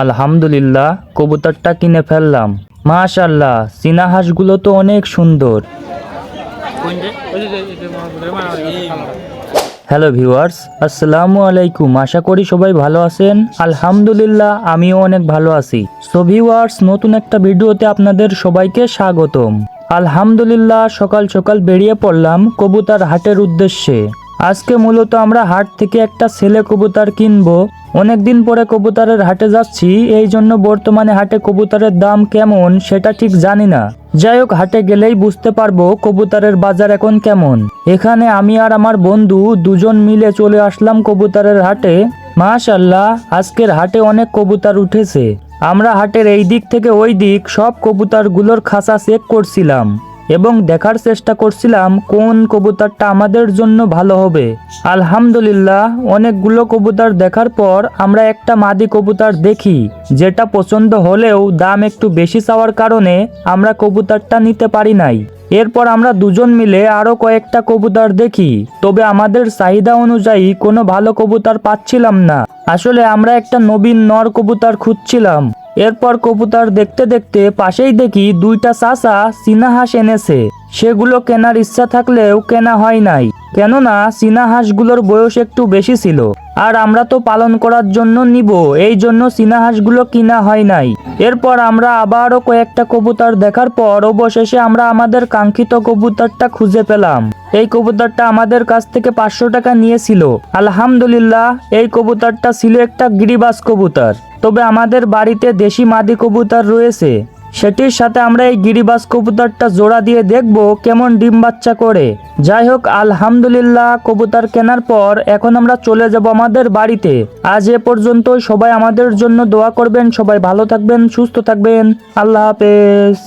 আলহামদুলিল্লাহ, কবুতরটা কিনে ফেললাম। মাশাআল্লাহ, চীনা হাঁসগুলো তো অনেক সুন্দর। হ্যালো ভিউয়ার্স, আসসালামু আলাইকুম। আশা করি সবাই ভালো আছেন। আলহামদুলিল্লাহ, আমিও অনেক ভালো আছি। সো ভিউয়ার্স, নতুন একটা ভিডিওতে আপনাদের সবাইকে স্বাগতম। আলহামদুলিল্লাহ, সকাল সকাল বেরিয়ে পড়লাম কবুতর হাটের উদ্দেশ্যে। আজকে মূলত আমরা হাট থেকে একটা ছেলে কবুতর কিনবো। অনেকদিন পরে কবুতরের হাটে যাচ্ছি, এই জন্য বর্তমানে হাটে কবুতরের দাম কেমন সেটা ঠিক জানি না। যাই হোক, হাটে গেলেই বুঝতে পারবো কবুতরের বাজার এখন কেমন। এখানে আমি আর আমার বন্ধু দুজন মিলে চলে আসলাম কবুতরের হাটে। মাশাআল্লাহ, আজকের হাটে অনেক কবুতর উঠেছে। আমরা হাটের এই দিক থেকে ওই দিক সব কবুতরগুলোর খাঁচা চেক করছিলাম এবং দেখার চেষ্টা করছিলাম কোন কবুতরটা আমাদের জন্য ভালো হবে। আলহামদুলিল্লাহ, অনেকগুলো কবুতর দেখার পর আমরা একটা মাদি কবুতর দেখি, যেটা পছন্দ হলেও দাম একটু বেশি চাওয়ার কারণে আমরা কবুতরটা নিতে পারি নাই। এরপর আমরা দুজন মিলে আরো কয়েকটা কবুতর দেখি, তবে আমাদের চাহিদা অনুযায়ী কোনো ভালো কবুতর পাচ্ছিলাম না। আসলে আমরা একটা নবীন নর কবুতর খুঁজছিলাম। এরপর কবুতর দেখতে দেখতে পাশেই দেখি দুইটা চাচা চীনা হাঁস এনেছে। সেগুলো কেনার ইচ্ছা থাকলেও কেনা হয় নাই, কেননা চীনা হাঁসগুলোর বয়স একটু বেশি ছিল, আর আমরা তো পালন করার জন্য নিব, এই জন্য চীনা হাঁসগুলো কিনা হয় নাই। এরপর আমরা আবারও কয়েকটা কবুতর দেখার পর অবশেষে আমরা আমাদের কাঙ্ক্ষিত কবুতরটা খুঁজে পেলাম। এই কবুতরটা আমাদের কাছ থেকে 500 টাকা নিয়েছিল। আলহামদুলিল্লাহ, এই কবুতরটা ছিল একটা গিরিবাজ কবুতর। তবে আমাদের বাড়িতে দেশি মাদি কবুতর রয়েছে, সেটির সাথে আমরা এই গিরিবাজ কবুতরটা জোড়া দিয়ে দেখব কেমন ডিম বাচ্চা করে। যাই হোক, আলহামদুলিল্লাহ, কবুতর কেনার পর এখন আমরা চলে যাব আমাদের বাড়িতে। আজ এ পর্যন্ত। সবাই আমাদের জন্য দোয়া করবেন। সবাই ভালো থাকবেন, সুস্থ থাকবেন। আল্লাহ হাফেজ।